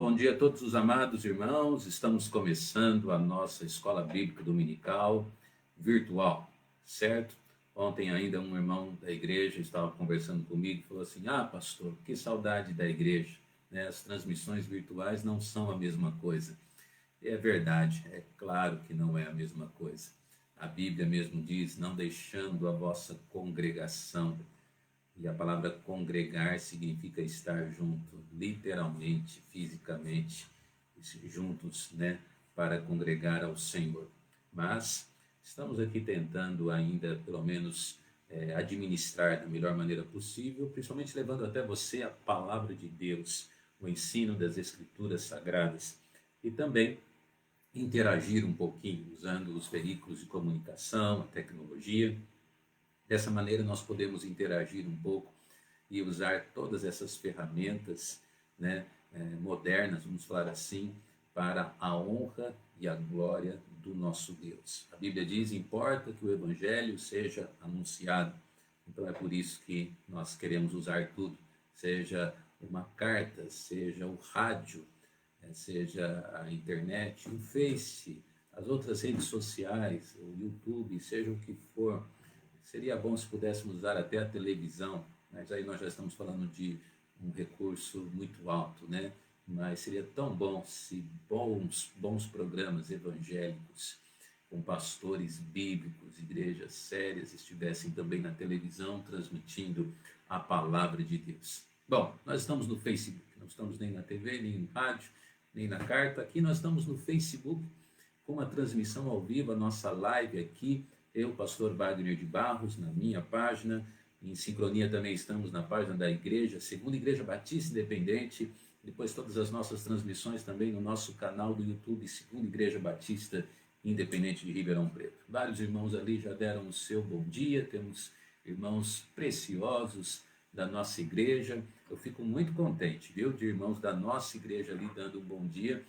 Bom dia a todos os amados irmãos. Estamos começando a nossa escola bíblica dominical virtual, certo? Ontem ainda um irmão da igreja estava conversando comigo e falou assim: pastor, que saudade da igreja, né? As transmissões virtuais não são a mesma coisa. E é verdade, é claro que não é a mesma coisa. A Bíblia mesmo diz: não deixando a vossa congregação. E a palavra congregar significa estar junto, literalmente, fisicamente, juntos, né, para congregar ao Senhor. Mas estamos aqui tentando ainda, pelo menos, administrar da melhor maneira possível, principalmente levando até você a palavra de Deus, o ensino das Escrituras Sagradas, e também interagir um pouquinho, usando os veículos de comunicação, a tecnologia. Dessa maneira nós podemos interagir um pouco e usar todas essas ferramentas, né, modernas, vamos falar assim, para a honra e a glória do nosso Deus. A Bíblia diz: importa que o Evangelho seja anunciado. Então é por isso que nós queremos usar tudo, seja uma carta, seja o rádio, seja a internet, o Face, as outras redes sociais, o YouTube, seja o que for. Seria bom se pudéssemos usar até a televisão, mas aí nós já estamos falando de um recurso muito alto, né? Mas seria tão bom se bons programas evangélicos, com pastores bíblicos, igrejas sérias, estivessem também na televisão transmitindo a palavra de Deus. Bom, nós estamos no Facebook, não estamos nem na TV, nem no rádio, nem na carta. Aqui nós estamos no Facebook, com uma transmissão ao vivo, a nossa live aqui. Eu, pastor Wagner de Barros, na minha página. Em sincronia também estamos na página da igreja, Segunda Igreja Batista Independente. Depois todas as nossas transmissões também no nosso canal do YouTube, Segunda Igreja Batista Independente de Ribeirão Preto. Vários irmãos ali já deram o seu bom dia. Temos irmãos preciosos da nossa igreja. Eu fico muito contente, viu, de irmãos da nossa igreja ali dando um bom dia,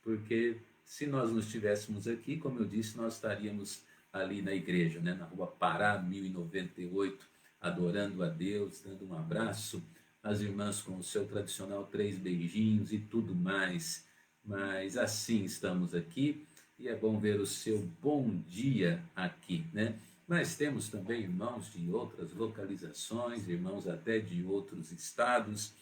porque se nós não estivéssemos aqui, como eu disse, nós estaríamos ali na igreja, né, na rua Pará, 1098, adorando a Deus, dando um abraço às irmãs com o seu tradicional 3 beijinhos e tudo mais. Mas assim estamos aqui e é bom ver o seu bom dia aqui, né? Mas temos também irmãos de outras localizações, irmãos até de outros estados.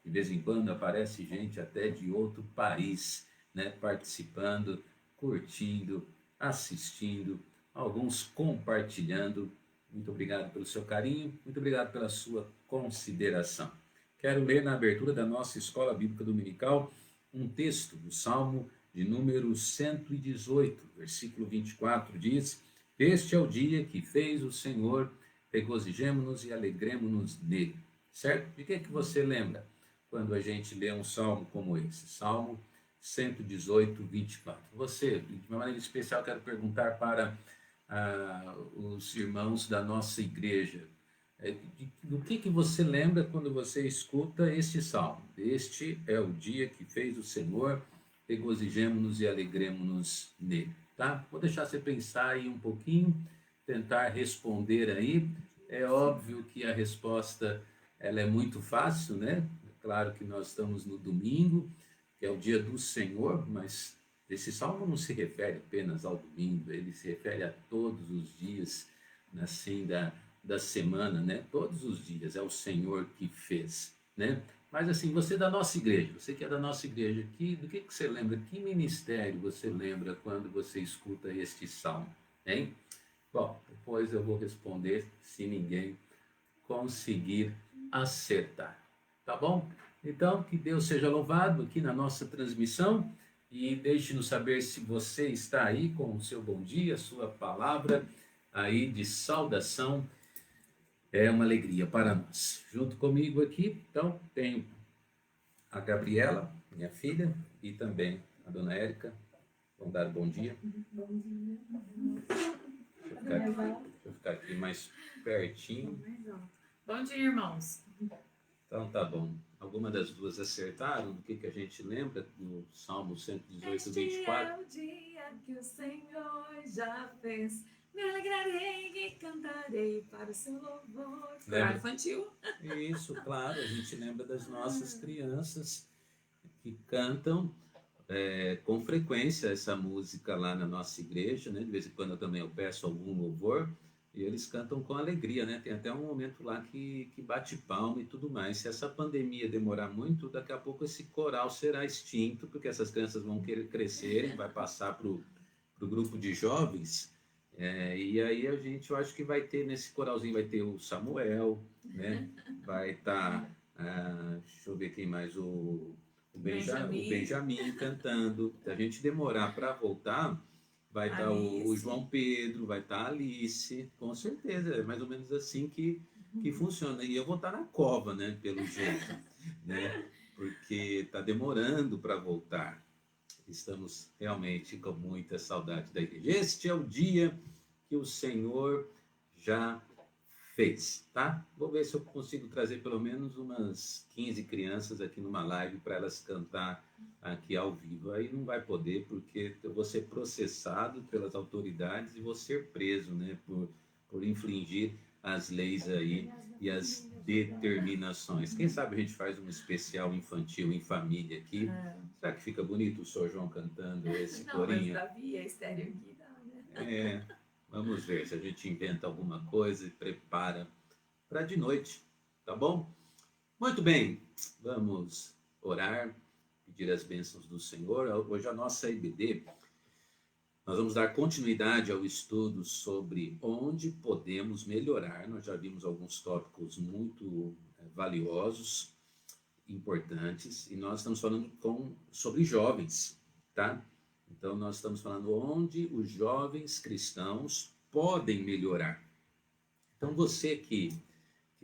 De vez em quando aparece gente até de outro país, né, participando, curtindo, assistindo, alguns compartilhando. Muito obrigado pelo seu carinho, muito obrigado pela sua consideração. Quero ler na abertura da nossa Escola Bíblica Dominical um texto do Salmo de número 118, versículo 24, diz: este é o dia que fez o Senhor, regozijemo-nos e alegremo-nos nele. Certo? De que você lembra quando a gente lê um salmo como esse? Salmo 118, 24. Você, de uma maneira especial, quero perguntar para os irmãos da nossa igreja, do que você lembra quando você escuta este salmo? Este é o dia que fez o Senhor, regozijemo-nos e alegremo-nos nele. Tá? Vou deixar você pensar aí um pouquinho, tentar responder aí. É óbvio que a resposta ela é muito fácil, né? É claro que nós estamos no domingo, que é o dia do Senhor, mas esse salmo não se refere apenas ao domingo, ele se refere a todos os dias, assim, da semana, né? Todos os dias é o Senhor que fez, né? Mas assim, você é da nossa igreja, você que é da nossa igreja, do que você lembra? Que ministério você lembra quando você escuta este salmo, hein? Bom, depois eu vou responder se ninguém conseguir acertar, tá bom? Então, que Deus seja louvado aqui na nossa transmissão e deixe-nos saber se você está aí com o seu bom dia, sua palavra aí de saudação. É uma alegria para nós. Junto comigo aqui, então, tenho a Gabriela, minha filha, e também a dona Érica. Vão dar bom dia. Bom dia. Deixa eu ficar aqui mais pertinho. Bom dia, irmãos. Então tá bom. Alguma das duas acertaram do que a gente lembra no Salmo 118, 24? Este é o dia que o Senhor já fez. Me alegrarei e cantarei para o seu louvor. Coral infantil. Isso, claro. A gente lembra das nossas crianças que cantam com frequência essa música lá na nossa igreja, né? De vez em quando eu peço algum louvor e eles cantam com alegria, né? Tem até um momento lá que bate palma e tudo mais. Se essa pandemia demorar muito, daqui a pouco esse coral será extinto, porque essas crianças vão querer crescerem, vai passar para o grupo de jovens, e aí eu acho que vai ter, nesse coralzinho vai ter o Samuel, né? Vai estar, deixa eu ver quem mais, o Benjamin cantando. Se a gente demorar para voltar, vai estar o João Pedro, vai estar a Alice, com certeza, é mais ou menos assim que funciona. E eu vou estar na cova, né? Pelo jeito, né? Porque está demorando para voltar. Estamos realmente com muita saudade da igreja. Este é o dia que o Senhor já fez, tá? Vou ver se eu consigo trazer pelo menos umas 15 crianças aqui numa live para elas cantar aqui ao vivo. Aí não vai poder, porque eu vou ser processado pelas autoridades e vou ser preso, né? Por infringir as leis aí e as determinações. Quem sabe a gente faz um especial infantil em família aqui. Será que fica bonito o Sr. João cantando esse corinho? Não, mas Davi é estéreo aqui, não, né? Vamos ver se a gente inventa alguma coisa e prepara para de noite, tá bom? Muito bem, vamos orar, pedir as bênçãos do Senhor. Hoje a nossa IBD, nós vamos dar continuidade ao estudo sobre onde podemos melhorar. Nós já vimos alguns tópicos muito valiosos, importantes, e nós estamos falando sobre jovens, tá? Então, nós estamos falando onde os jovens cristãos podem melhorar. Então, você que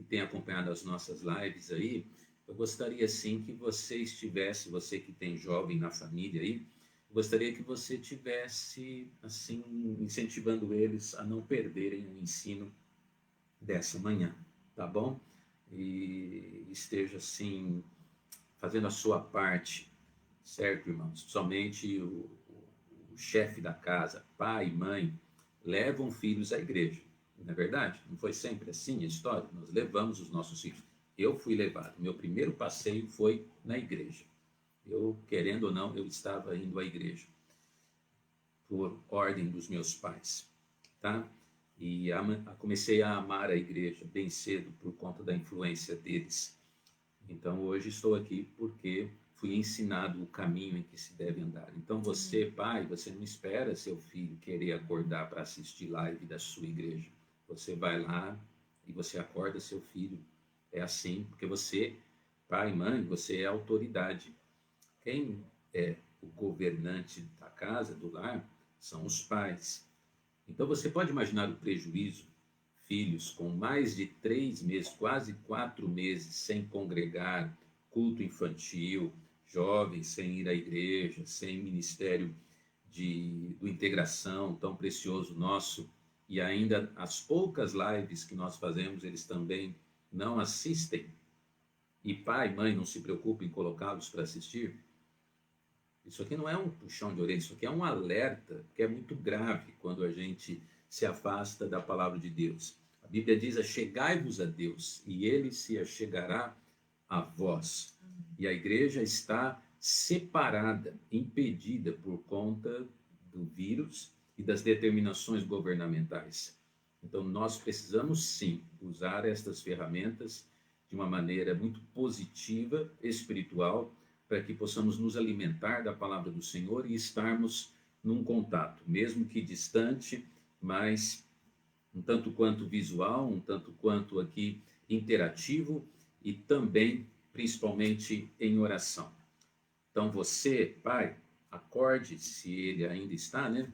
tem acompanhado as nossas lives aí, eu gostaria sim que você estivesse, você que tem jovem na família aí, eu gostaria que você tivesse, assim, incentivando eles a não perderem o ensino dessa manhã, tá bom? E esteja, assim, fazendo a sua parte, certo, irmãos? Somente o chefe da casa, pai e mãe, levam filhos à igreja. Não é verdade? Não foi sempre assim a história? Nós levamos os nossos filhos. Eu fui levado. Meu primeiro passeio foi na igreja. Eu, querendo ou não, eu estava indo à igreja por ordem dos meus pais, tá? E comecei a amar a igreja bem cedo por conta da influência deles. Então, hoje estou aqui porque fui ensinado o caminho em que se deve andar. Então, você, pai, você não espera seu filho querer acordar para assistir live da sua igreja. Você vai lá e você acorda seu filho. É assim, porque você, pai, mãe, você é autoridade. Quem é o governante da casa, do lar, são os pais. Então, você pode imaginar o prejuízo. Filhos com mais de 3 meses, quase 4 meses, sem congregar, culto infantil, jovens sem ir à igreja, sem ministério do integração tão precioso nosso, e ainda as poucas lives que nós fazemos, eles também não assistem. E pai e mãe não se preocupem em colocá-los para assistir. Isso aqui não é um puxão de orelha, isso aqui é um alerta, que é muito grave quando a gente se afasta da palavra de Deus. A Bíblia diz: achegai-vos a Deus, e Ele se achegará a vós. E a igreja está separada, impedida por conta do vírus e das determinações governamentais. Então, nós precisamos, sim, usar estas ferramentas de uma maneira muito positiva, espiritual, para que possamos nos alimentar da palavra do Senhor e estarmos num contato, mesmo que distante, mas um tanto quanto visual, um tanto quanto aqui interativo e também, principalmente, em oração. Então você, pai, acorde, se ele ainda está, né,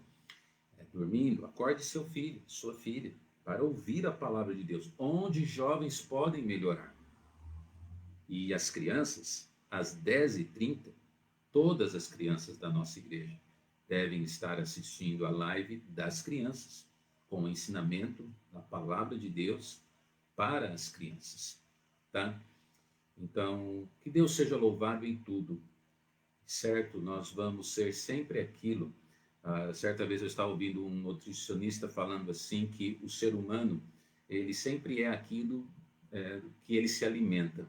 dormindo, acorde seu filho, sua filha, para ouvir a palavra de Deus, onde jovens podem melhorar. E as crianças, às 10h30, todas as crianças da nossa igreja devem estar assistindo a live das crianças, com o ensinamento da palavra de Deus para as crianças, tá? Então, que Deus seja louvado em tudo, certo? Nós vamos ser sempre aquilo. Certa vez eu estava ouvindo um nutricionista falando assim, que o ser humano, ele sempre é aquilo que ele se alimenta.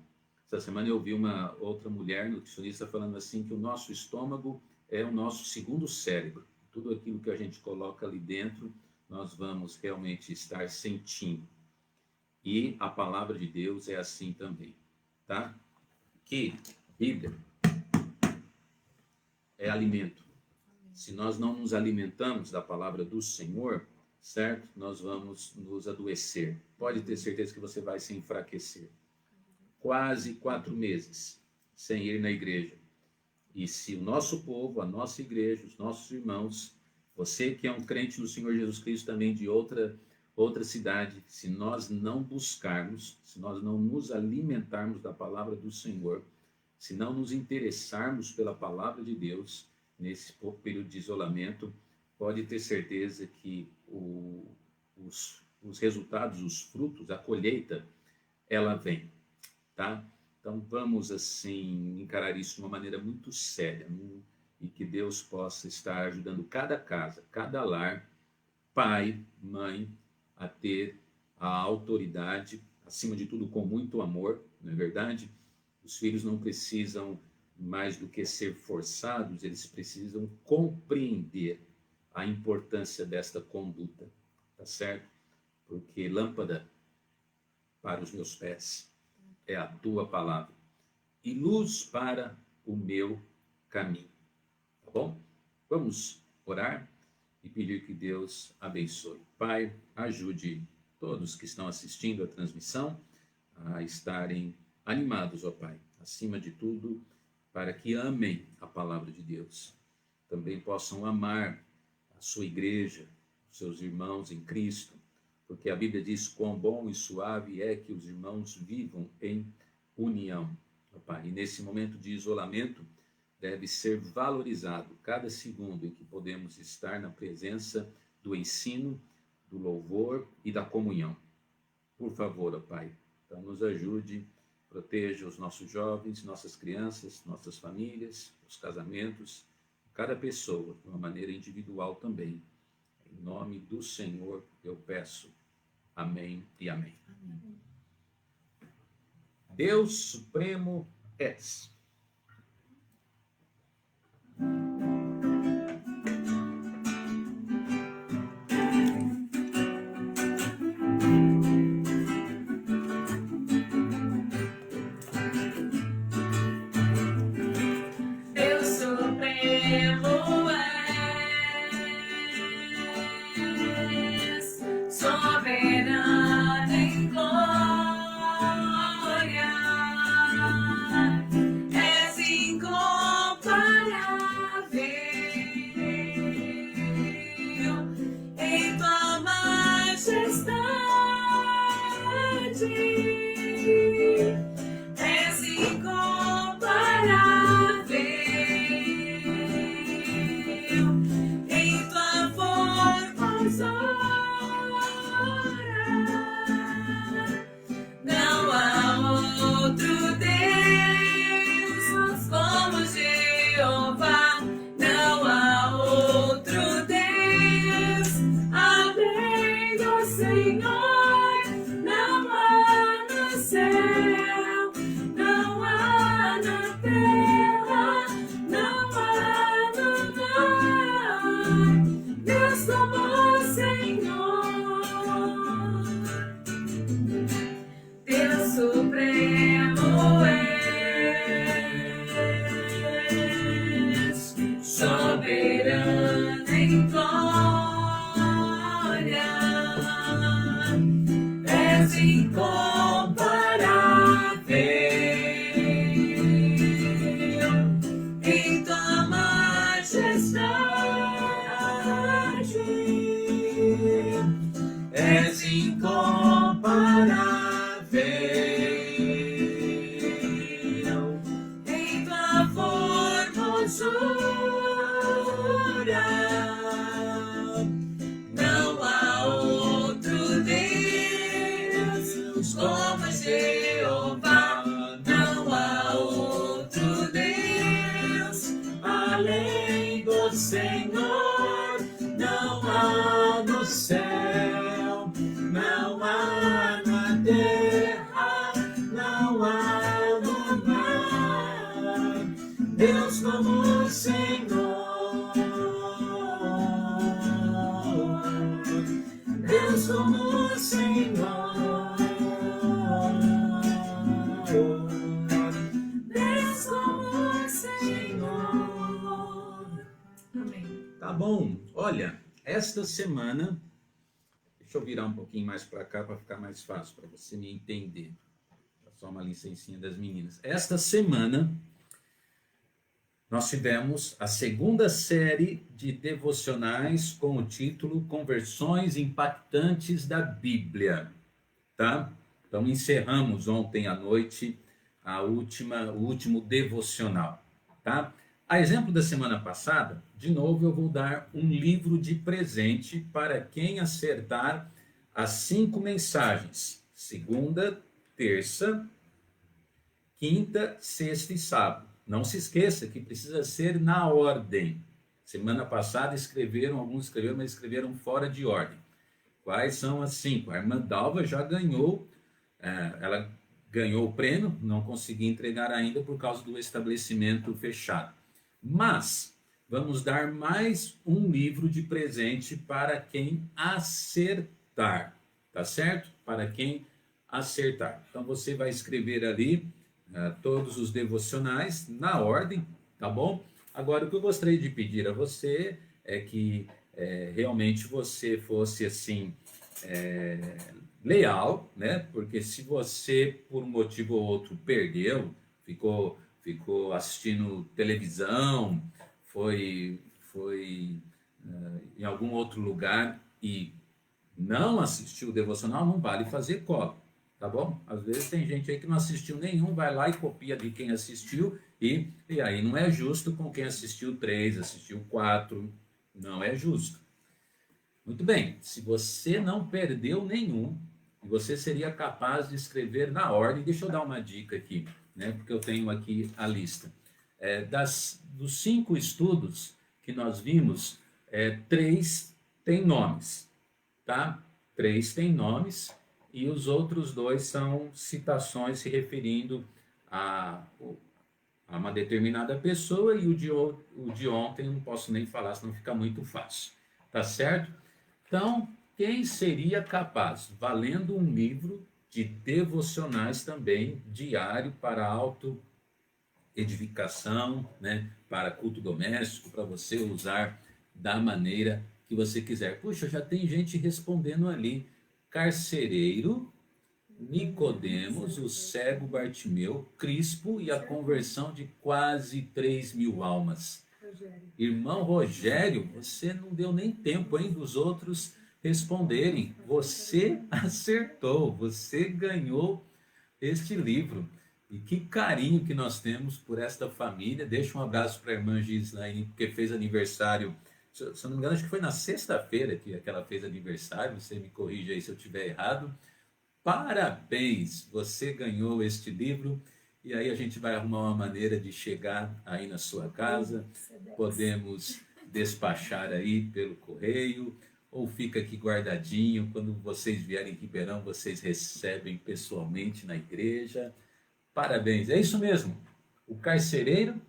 Essa semana eu ouvi uma outra mulher nutricionista falando assim que o nosso estômago é o nosso segundo cérebro. Tudo aquilo que a gente coloca ali dentro, nós vamos realmente estar sentindo. E a palavra de Deus é assim também, tá? Que Bíblia é alimento. Se nós não nos alimentamos da palavra do Senhor, certo? Nós vamos nos adoecer. Pode ter certeza que você vai se enfraquecer. Quase 4 meses sem ir na igreja. E se o nosso povo, a nossa igreja, os nossos irmãos, você que é um crente no Senhor Jesus Cristo também de outra cidade, se nós não buscarmos, se nós não nos alimentarmos da palavra do Senhor, se não nos interessarmos pela palavra de Deus, nesse período de isolamento, pode ter certeza que os resultados, os frutos, a colheita, ela vem, tá? Então vamos assim encarar isso de uma maneira muito séria, e que Deus possa estar ajudando cada casa, cada lar, pai, mãe, a ter a autoridade, acima de tudo com muito amor, não é verdade? Os filhos não precisam mais do que ser forçados, eles precisam compreender a importância desta conduta, tá certo? Porque lâmpada para os meus pés é a tua palavra e luz para o meu caminho, tá bom? Vamos orar e pedir que Deus abençoe. Pai, ajude todos que estão assistindo a transmissão a estarem animados, ó Pai, acima de tudo, para que amem a palavra de Deus. Também possam amar a sua igreja, os seus irmãos em Cristo, porque a Bíblia diz quão bom e suave é que os irmãos vivam em união, ó Pai. E nesse momento de isolamento, deve ser valorizado cada segundo em que podemos estar na presença do ensino, do louvor e da comunhão. Por favor, ó Pai, então nos ajude, proteja os nossos jovens, nossas crianças, nossas famílias, os casamentos, cada pessoa, de uma maneira individual também. Em nome do Senhor eu peço. Amém e amém. Amém. Deus Supremo és. Não há na terra, não há no Deus como o Senhor. Deus como o Senhor. Amém. Tá bom, olha, esta semana, deixa eu virar um pouquinho mais para cá para ficar mais fácil para você me entender. Só uma licencinha das meninas. Esta semana nós tivemos a segunda série de devocionais com o título Conversões Impactantes da Bíblia, tá? Então encerramos ontem à noite o último devocional, tá? A exemplo da semana passada, de novo eu vou dar um livro de presente para quem acertar as 5 mensagens: segunda, terça, quinta, sexta e sábado. Não se esqueça que precisa ser na ordem. Semana passada alguns escreveram, mas escreveram fora de ordem. Quais são as 5? A irmã Dalva já ganhou, ela ganhou o prêmio, não consegui entregar ainda por causa do estabelecimento fechado. Mas vamos dar mais um livro de presente para quem acertar, tá certo? Para quem acertar. Então você vai escrever ali todos os devocionais na ordem, tá bom? Agora, o que eu gostaria de pedir a você é que realmente você fosse assim, leal, né? Porque se você, por um motivo ou outro, perdeu, ficou assistindo televisão, foi em algum outro lugar e não assistiu o devocional, não vale fazer cópia. Tá bom? Às vezes tem gente aí que não assistiu nenhum, vai lá e copia de quem assistiu, e aí não é justo com quem assistiu 3, assistiu 4, não é justo. Muito bem, se você não perdeu nenhum, você seria capaz de escrever na ordem, deixa eu dar uma dica aqui, né? Porque eu tenho aqui a lista. Dos 5 estudos que nós vimos, 3 têm nomes, tá? 3 têm nomes, e os outros 2 são citações se referindo a uma determinada pessoa, e o de ontem eu não posso nem falar, senão fica muito fácil. Tá certo? Então, quem seria capaz, valendo um livro de devocionais também, diário para autoedificação, né? Para culto doméstico, para você usar da maneira que você quiser. Puxa, já tem gente respondendo ali. Carcereiro, Nicodemos, o cego Bartimeu, Crispo e a conversão de quase 3.000 almas. Irmão Rogério, você não deu nem tempo, hein, dos outros responderem. Você acertou, você ganhou este livro. E que carinho que nós temos por esta família. Deixa um abraço para a irmã Gislaine, porque fez aniversário. Se eu não me engano, acho que foi na sexta-feira que ela fez aniversário. Você me corrige aí se eu estiver errado. Parabéns, você ganhou este livro. E aí a gente vai arrumar uma maneira de chegar aí na sua casa. Podemos despachar aí pelo correio, ou fica aqui guardadinho. Quando vocês vierem em Ribeirão, vocês recebem pessoalmente na igreja. Parabéns, é isso mesmo. O carcereiro,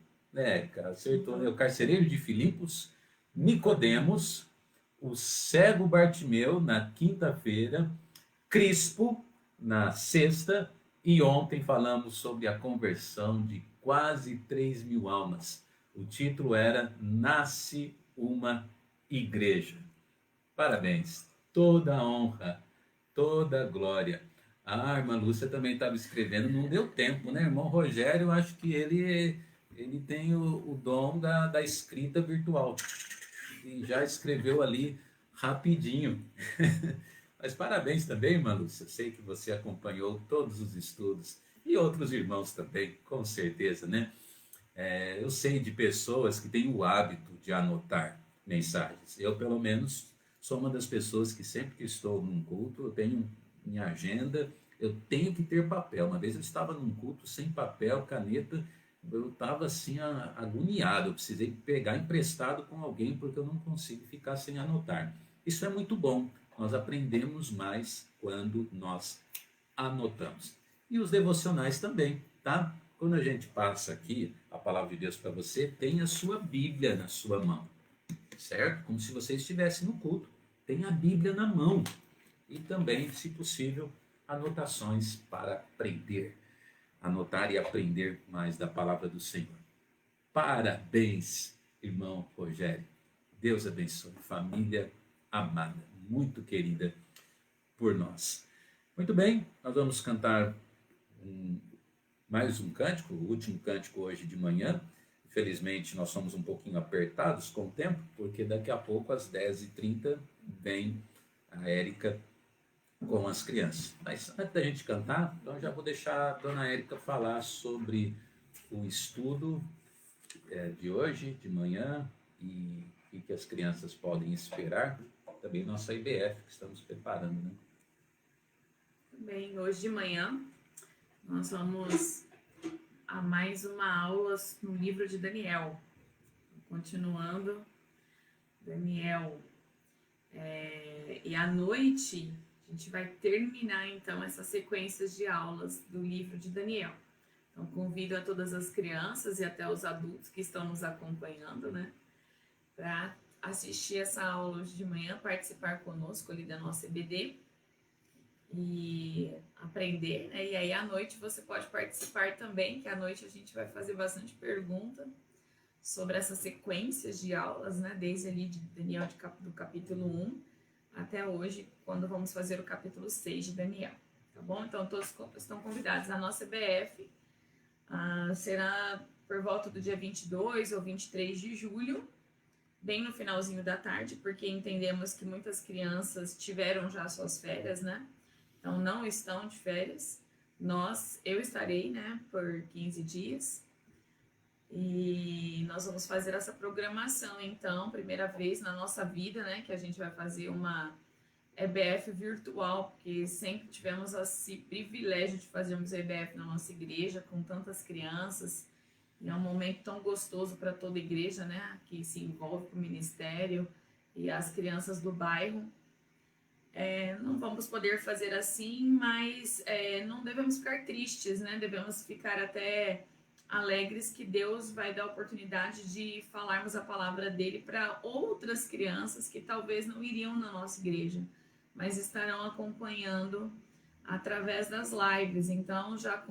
acertou, né? O carcereiro de Filipos, Nicodemos, o cego Bartimeu na quinta-feira, Crispo na sexta, e ontem falamos sobre a conversão de quase 3.000 almas. O título era Nasce uma Igreja. Parabéns, toda a honra, toda a glória. A irmã Lúcia também estava escrevendo, não deu tempo, né? Irmão Rogério, eu acho que ele tem o dom da escrita virtual. E já escreveu ali rapidinho. Mas parabéns também, irmã Lúcia. Sei que você acompanhou todos os estudos. E outros irmãos também, com certeza, né? Eu sei de pessoas que têm o hábito de anotar mensagens. Eu, pelo menos, sou uma das pessoas que sempre que estou num culto, eu tenho minha agenda, eu tenho que ter papel. Uma vez eu estava num culto sem papel, caneta, eu estava assim agoniado, eu precisei pegar emprestado com alguém porque eu não consigo ficar sem anotar. Isso é muito bom, nós aprendemos mais quando nós anotamos. E os devocionais também, tá? Quando a gente passa aqui a palavra de Deus para você, tem a sua Bíblia na sua mão, certo? Como se você estivesse no culto, tem a Bíblia na mão. e também, se possível, anotações para aprender, anotar e aprender mais da palavra do Senhor. Parabéns, irmão Rogério. Deus abençoe, família amada, muito querida por nós. Muito bem, nós vamos cantar mais um cântico, o último cântico hoje de manhã. Infelizmente, nós somos um pouquinho apertados com o tempo, porque daqui a pouco, às 10h30, vem a Érica com as crianças. Mas antes da gente cantar, então já vou deixar a dona Érica falar sobre o estudo de hoje, de manhã, e o que as crianças podem esperar. Também nossa IBF, que estamos preparando, né? Bem, hoje de manhã nós vamos a mais uma aula no livro de Daniel. Continuando, Daniel. E à noite a gente vai terminar então essas sequências de aulas do livro de Daniel. Então convido a todas as crianças e até os adultos que estão nos acompanhando, né, para assistir essa aula hoje de manhã, participar conosco ali da nossa EBD e aprender, né? E aí à noite você pode participar também, que à noite a gente vai fazer bastante pergunta sobre essas sequências de aulas, né? Desde ali de Daniel do capítulo 1 até hoje, quando vamos fazer o capítulo 6 de Daniel, tá bom? Então todos estão convidados. A nossa EBF será por volta do dia 22 ou 23 de julho, bem no finalzinho da tarde, porque entendemos que muitas crianças tiveram já suas férias, né? Então não estão de férias. Eu estarei, né, por 15 dias. E nós vamos fazer essa programação, então, primeira vez na nossa vida, né, que a gente vai fazer uma EBF virtual, porque sempre tivemos esse privilégio de fazermos EBF na nossa igreja, com tantas crianças, e é um momento tão gostoso para toda a igreja, né, que se envolve com o ministério e as crianças do bairro. Não vamos poder fazer assim, mas não devemos ficar tristes, né, devemos ficar até alegres que Deus vai dar a oportunidade de falarmos a palavra dele para outras crianças que talvez não iriam na nossa igreja, mas estarão acompanhando através das lives. Então já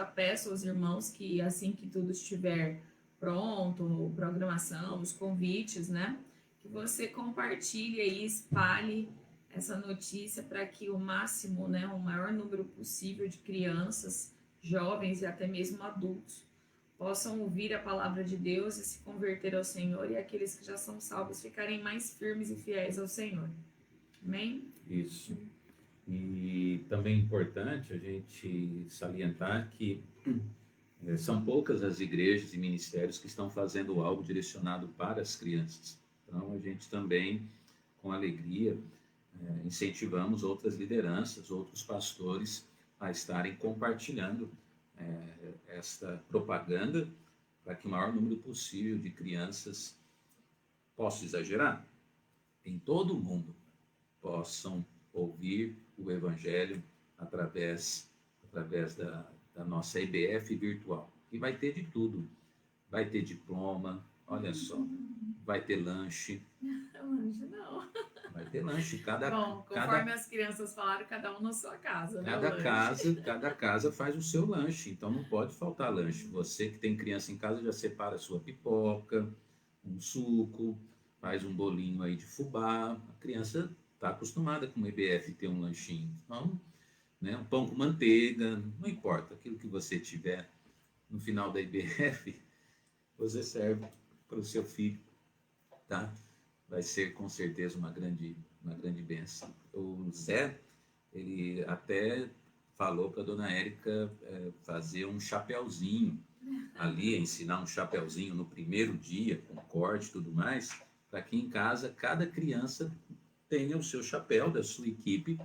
peço aos irmãos que assim que tudo estiver pronto, programação, os convites, né, que você compartilhe e espalhe essa notícia para que o máximo, né, o maior número possível de crianças, jovens e até mesmo adultos possam ouvir a palavra de Deus e se converter ao Senhor, e aqueles que já são salvos ficarem mais firmes e fiéis ao Senhor. Amém? Isso. E também é importante a gente salientar que são poucas as igrejas e ministérios que estão fazendo algo direcionado para as crianças. Então, a gente também, com alegria, incentivamos outras lideranças, outros pastores a estarem compartilhando esta propaganda para que o maior número possível de crianças, posso exagerar, em todo o mundo, possam ouvir o Evangelho através da nossa EBF virtual. E vai ter de tudo. Vai ter diploma, olha só, vai ter lanche. Lanche não. Vai ter lanche. Bom, conforme as crianças falaram, cada um na sua casa, né? Cada casa faz o seu lanche, então não pode faltar lanche. Você que tem criança em casa já separa a sua pipoca, um suco, faz um bolinho aí de fubá. A criança está acostumada com o EBF ter um lanchinho. Então, né, um pão com manteiga, não importa, aquilo que você tiver no final da IBF, você serve para o seu filho, tá? Vai ser com certeza uma grande bênção. O Zé, ele até falou para a dona Érica fazer um chapéuzinho ali, ensinar um chapéuzinho no primeiro dia, com corte e tudo mais, para que em casa cada criança tenha o seu chapéu da sua equipe,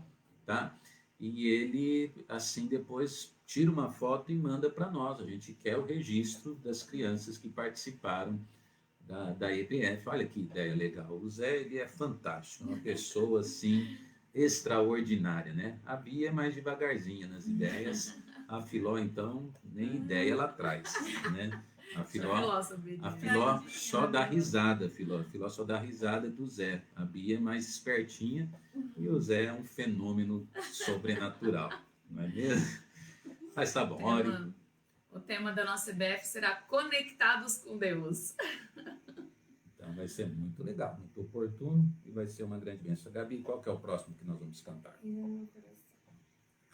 tá? E ele, assim, depois tira uma foto e manda para nós. A gente quer o registro das crianças que participaram da EBF. Olha que ideia legal. O Zé, ele é fantástico, uma pessoa, assim, extraordinária, né? A Bia é mais devagarzinha nas ideias. A Filó, então, nem ideia ela traz, né? A Filó só dá risada, a Filó só dá risada do Zé. A Bia é mais espertinha e o Zé é um fenômeno sobrenatural, não é mesmo? Mas tá bom, olha. O tema da nossa IBF será Conectados com Deus. Então vai ser muito legal, muito oportuno e vai ser uma grande bênção. Gabi, qual que é o próximo que nós vamos cantar?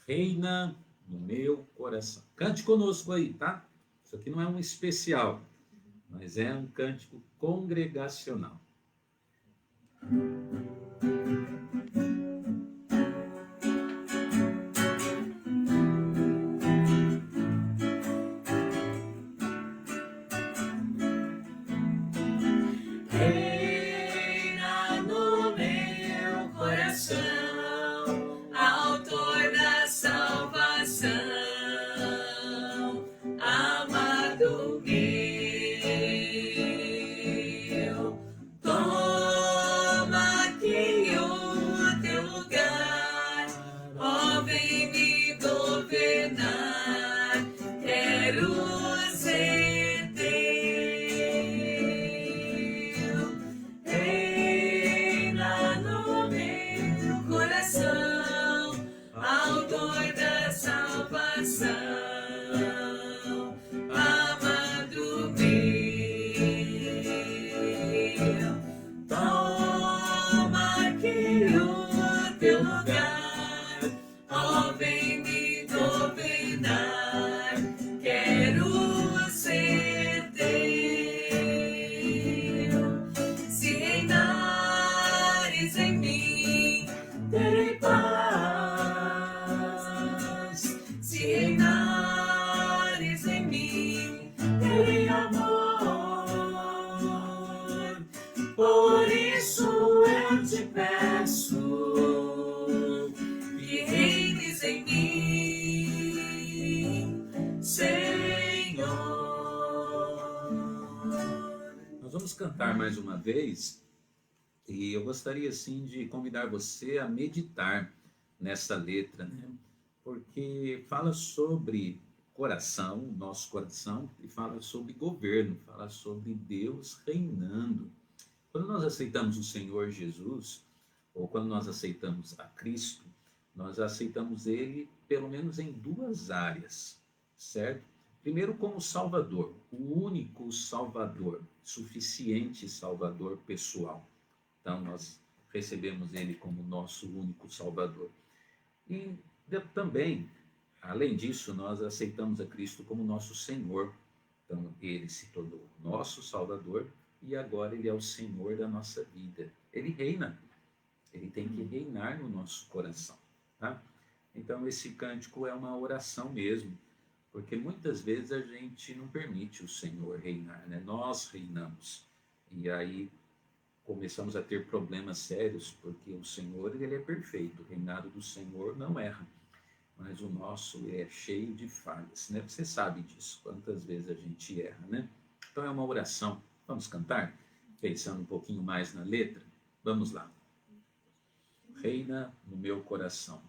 Reina no meu coração. Cante conosco aí, tá? Isso aqui não é um especial, mas é um cântico congregacional. Cantar mais uma vez, e eu gostaria assim de convidar você a meditar nessa letra, né? Porque fala sobre coração, nosso coração, e fala sobre governo, fala sobre Deus reinando. Quando nós aceitamos o Senhor Jesus, ou quando nós aceitamos a Cristo, nós aceitamos Ele pelo menos em duas áreas, certo? Primeiro, como Salvador, o único Salvador, suficiente Salvador pessoal. Então, nós recebemos Ele como nosso único Salvador. E também, além disso, nós aceitamos a Cristo como nosso Senhor. Então, Ele se tornou nosso Salvador e agora Ele é o Senhor da nossa vida. Ele reina, Ele tem que reinar no nosso coração. Tá? Então, esse cântico é uma oração mesmo. Porque muitas vezes a gente não permite o Senhor reinar, né? Nós reinamos. E aí começamos a ter problemas sérios, porque o Senhor, ele é perfeito. O reinado do Senhor não erra. Mas o nosso é cheio de falhas, né? Você sabe disso, quantas vezes a gente erra, né? Então é uma oração. Vamos cantar? Pensando um pouquinho mais na letra? Vamos lá. Reina no meu coração.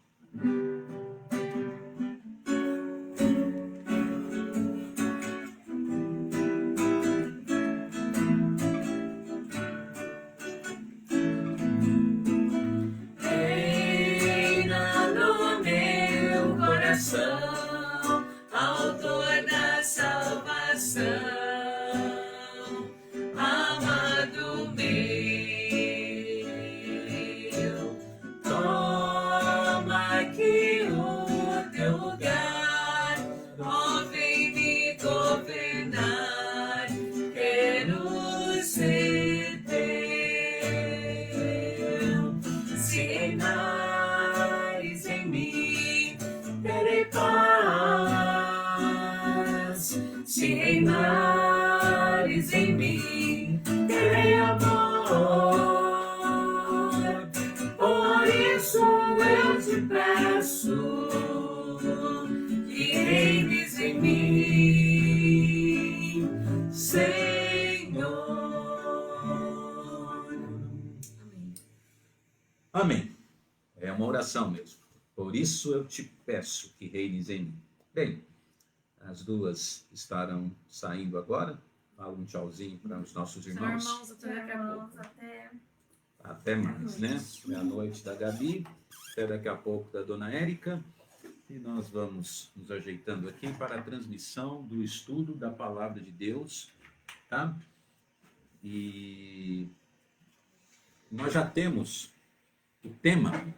Amém. Mesmo. Por isso eu te peço que reines em mim. Bem, As duas estarão saindo agora. Fala um tchauzinho para os nossos irmãos. São irmãos, até daqui a pouco. Até mais, né? É a noite da Gabi, até daqui a pouco da Dona Érica. E nós vamos nos ajeitando aqui para a transmissão do estudo da Palavra de Deus, tá? E nós já temos o tema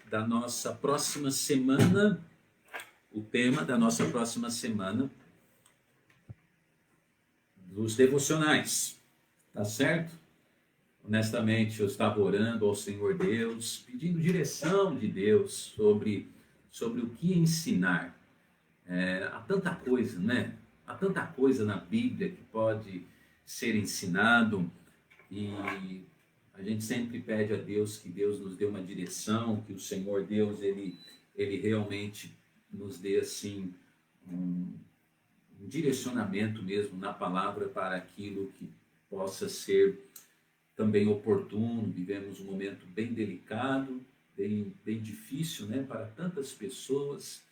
da nossa próxima semana, dos devocionais, tá certo? Honestamente, eu estava orando ao Senhor Deus, pedindo direção de Deus sobre o que ensinar. Há tanta coisa, né? Há tanta coisa na Bíblia que pode ser ensinado, e a gente sempre pede a Deus que Deus nos dê uma direção, que o Senhor Deus, ele realmente nos dê assim um direcionamento mesmo na palavra para aquilo que possa ser também oportuno. Vivemos um momento bem delicado, bem difícil, né, para tantas pessoas.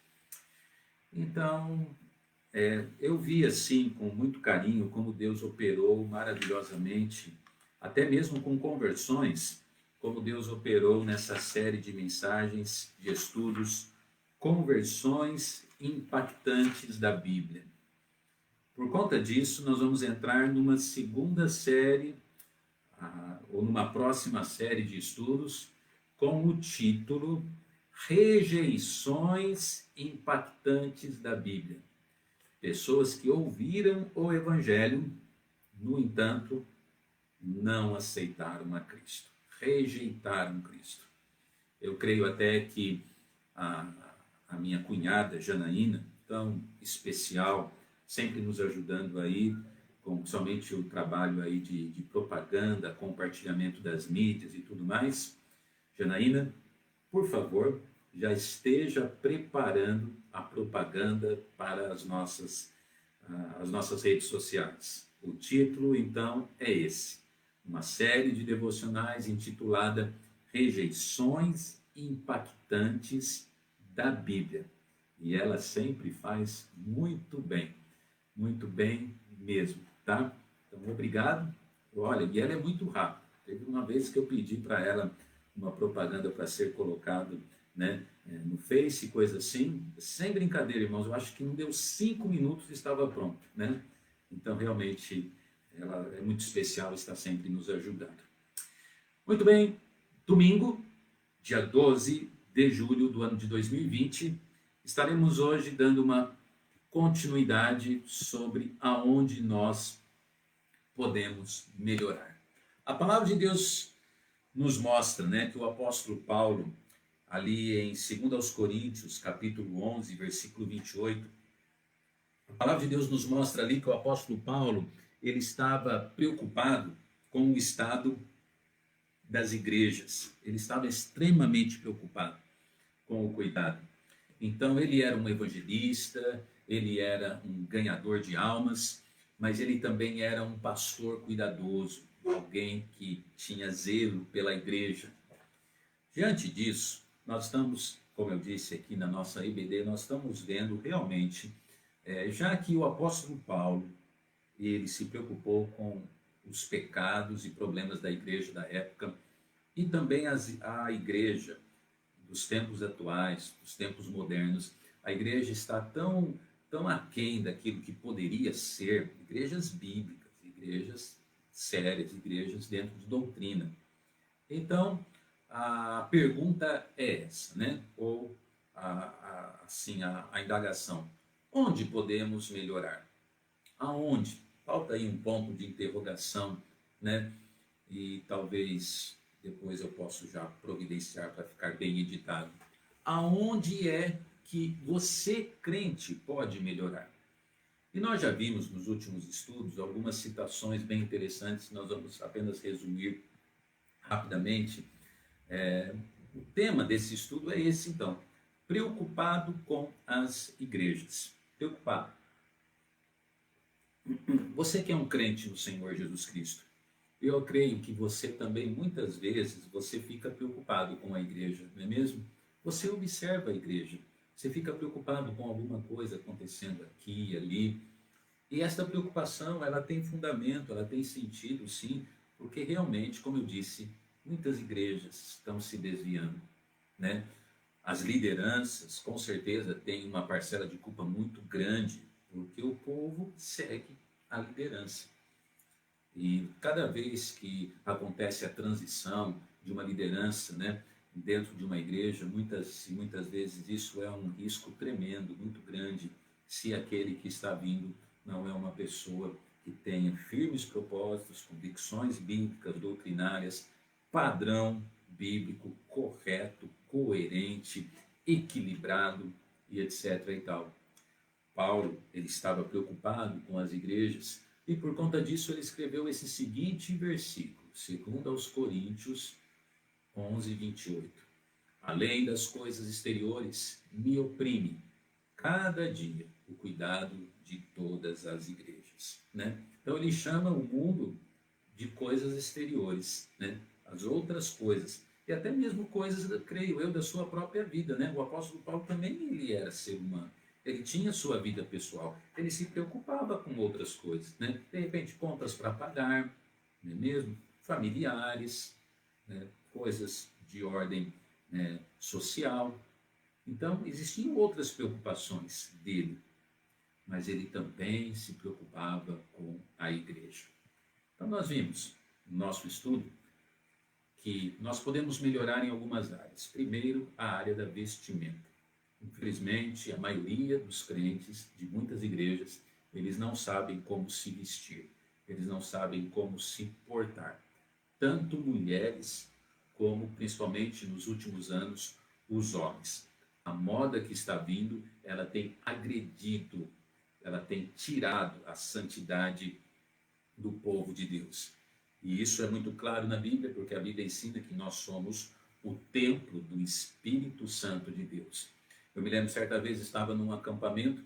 Então, eu vi assim com muito carinho como Deus operou maravilhosamente, até mesmo com conversões, como Deus operou nessa série de mensagens, de estudos, conversões impactantes da Bíblia. Por conta disso, nós vamos entrar numa segunda série, ou numa próxima série de estudos, com o título Rejeições Impactantes da Bíblia. Pessoas que ouviram o Evangelho, no entanto, não aceitaram a Cristo, rejeitaram Cristo. Eu creio até que a minha cunhada, Janaína, tão especial, sempre nos ajudando aí, com somente o trabalho aí de propaganda, compartilhamento das mídias e tudo mais. Janaína, por favor, já esteja preparando a propaganda para as nossas redes sociais. O título, então, é esse. Uma série de devocionais intitulada Rejeições Impactantes da Bíblia. E ela sempre faz muito bem mesmo, tá? Então, obrigado. Olha, e ela é muito rápida. Teve uma vez que eu pedi para ela uma propaganda para ser colocado, né, no Face, coisa assim, sem brincadeira, irmãos, eu acho que não deu 5 minutos e estava pronto, né? Então, realmente, ela é muito especial, está sempre nos ajudando. Muito bem, domingo, dia 12 de julho do ano de 2020, estaremos hoje dando uma continuidade sobre aonde nós podemos melhorar. A palavra de Deus nos mostra, né, que o apóstolo Paulo, ali em 2 Coríntios, capítulo 11, versículo 28, a palavra de Deus nos mostra ali que o apóstolo Paulo, ele estava preocupado com o estado das igrejas. Ele estava extremamente preocupado com o cuidado. Então, ele era um evangelista, ele era um ganhador de almas, mas ele também era um pastor cuidadoso, alguém que tinha zelo pela igreja. Diante disso, nós estamos, como eu disse aqui na nossa IBD, nós estamos vendo realmente, já que o apóstolo Paulo, ele se preocupou com os pecados e problemas da igreja da época, e também a igreja dos tempos atuais, dos tempos modernos, a igreja está tão aquém daquilo que poderia ser igrejas bíblicas, igrejas sérias, igrejas dentro de doutrina. Então, a pergunta é essa, né? Ou assim, a indagação: onde podemos melhorar? Aonde? Falta aí um ponto de interrogação, né? E talvez depois eu possa já providenciar para ficar bem editado. Aonde é que você, crente, pode melhorar? E nós já vimos nos últimos estudos algumas citações bem interessantes, nós vamos apenas resumir rapidamente. O tema desse estudo é esse, então: preocupado com as igrejas. Preocupado. Você que é um crente no Senhor Jesus Cristo, eu creio que você também, muitas vezes, você fica preocupado com a igreja, não é mesmo? Você observa a igreja, Você fica preocupado com alguma coisa acontecendo aqui e ali. E essa preocupação, ela tem fundamento, ela tem sentido, sim, porque realmente, como eu disse, muitas igrejas estão se desviando, né? As lideranças, com certeza, têm uma parcela de culpa muito grande, porque o povo segue a liderança. E cada vez que acontece a transição de uma liderança, né, dentro de uma igreja, muitas vezes isso é um risco tremendo, muito grande, se aquele que está vindo não é uma pessoa que tenha firmes propósitos, convicções bíblicas, doutrinárias, padrão bíblico correto, coerente, equilibrado e etc. e tal. Paulo, ele estava preocupado com as igrejas e por conta disso ele escreveu esse seguinte versículo, segundo aos Coríntios 11:28. Além das coisas exteriores, me oprime cada dia o cuidado de todas as igrejas, né? Então ele chama o mundo de coisas exteriores, né? As outras coisas e até mesmo coisas, creio eu, da sua própria vida, né? O apóstolo Paulo também ele era ser humano. Ele tinha sua vida pessoal, ele se preocupava com outras coisas, né? De repente, contas para pagar, não é mesmo? Familiares, né? Coisas de ordem, né, social. Então, existiam outras preocupações dele, mas ele também se preocupava com a igreja. Então, nós vimos no nosso estudo que nós podemos melhorar em algumas áreas. Primeiro, a área da vestimenta. Infelizmente, a maioria dos crentes de muitas igrejas, eles não sabem como se vestir, eles não sabem como se portar. Tanto mulheres, como principalmente nos últimos anos, os homens. A moda que está vindo, ela tem agredido, ela tem tirado a santidade do povo de Deus. E isso é muito claro na Bíblia, porque a Bíblia ensina que nós somos o templo do Espírito Santo de Deus. Eu me lembro, certa vez, estava num acampamento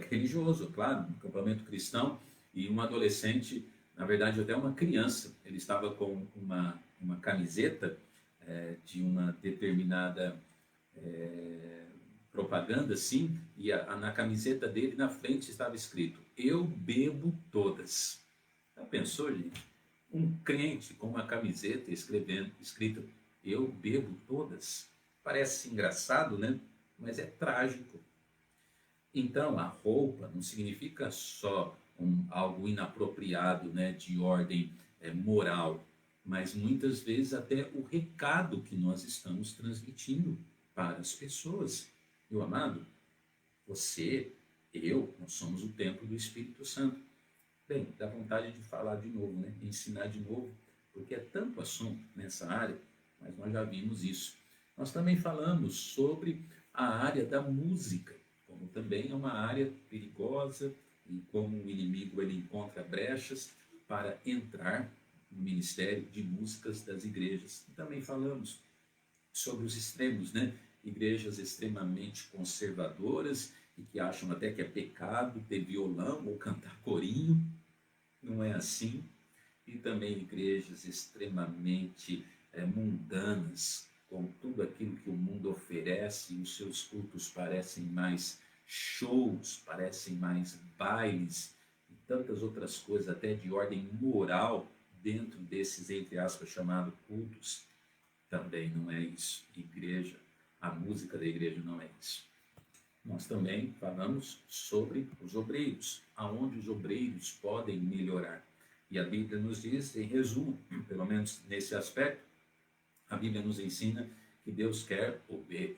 religioso, claro, um acampamento cristão, e um adolescente, na verdade até uma criança, ele estava com uma camiseta de uma determinada propaganda, sim, e na camiseta dele, na frente, estava escrito: eu bebo todas. Já pensou, gente? Um crente com uma camiseta escrito: eu bebo todas. Parece engraçado, né? Mas é trágico. Então, a roupa não significa só algo inapropriado, né, de ordem moral, mas muitas vezes até o recado que nós estamos transmitindo para as pessoas. Meu amado, você, eu, nós somos o templo do Espírito Santo. Bem, dá vontade de falar de novo, né? Ensinar de novo, porque é tanto assunto nessa área, mas nós já vimos isso. Nós também falamos sobre a área da música, como também é uma área perigosa e como o inimigo ele encontra brechas para entrar no ministério de músicas das igrejas. E também falamos sobre os extremos, né? Igrejas extremamente conservadoras e que acham até que é pecado ter violão ou cantar corinho. Não é assim. E também igrejas extremamente mundanas, com tudo aquilo que o mundo oferece, e os seus cultos parecem mais shows, parecem mais bailes e tantas outras coisas, até de ordem moral, dentro desses, entre aspas, chamados cultos. Também não é isso. Igreja, a música da igreja não é isso. Nós também falamos sobre os obreiros, aonde os obreiros podem melhorar. E a Bíblia nos diz, em resumo, pelo menos nesse aspecto, a Bíblia nos ensina que Deus quer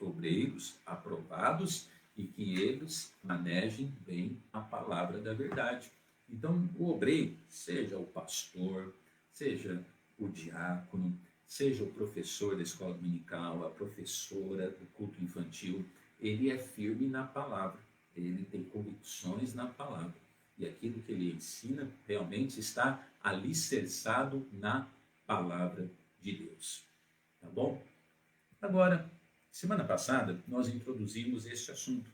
obreiros aprovados e que eles manejem bem a palavra da verdade. Então, o obreiro, seja o pastor, seja o diácono, seja o professor da escola dominical, a professora do culto infantil, ele é firme na palavra, ele tem convicções na palavra. E aquilo que ele ensina realmente está alicerçado na palavra de Deus. Tá bom? Agora, semana passada, nós introduzimos este assunto,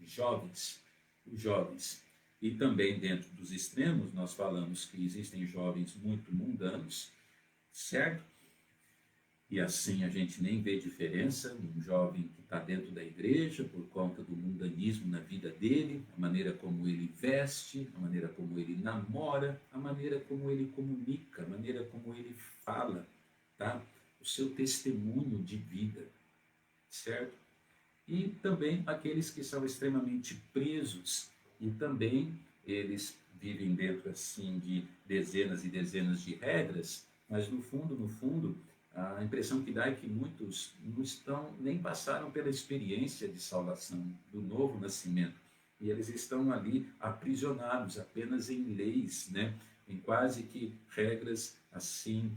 jovens, os jovens. E também dentro dos extremos, nós falamos que existem jovens muito mundanos, certo? E assim a gente nem vê diferença num jovem que está dentro da igreja por conta do mundanismo na vida dele, a maneira como ele veste, a maneira como ele namora, a maneira como ele comunica, a maneira como ele fala, tá? O seu testemunho de vida, certo? E também aqueles que são extremamente presos e também eles vivem dentro assim de dezenas e dezenas de regras, mas no fundo, a impressão que dá é que muitos não estão nem passaram pela experiência de salvação, do novo nascimento, e eles estão ali aprisionados apenas em leis, né? Em quase que regras assim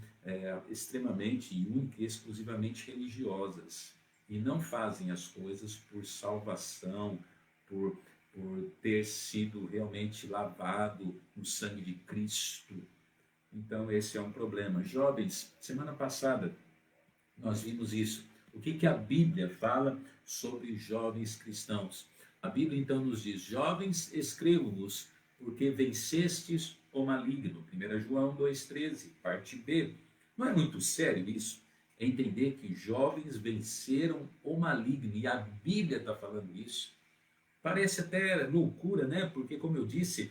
extremamente e única e exclusivamente religiosas, e não fazem as coisas por salvação, por, por ter sido realmente lavado no sangue de Cristo. Então, esse é um problema. Jovens, semana passada nós vimos isso. O que a Bíblia fala sobre jovens cristãos? A Bíblia então nos diz: jovens, escrevo-vos, porque vencestes o maligno. 1 João 2,13, parte B. Não é muito sério isso? É entender que jovens venceram o maligno, e a Bíblia está falando isso. Parece até loucura, né? Porque, como eu disse,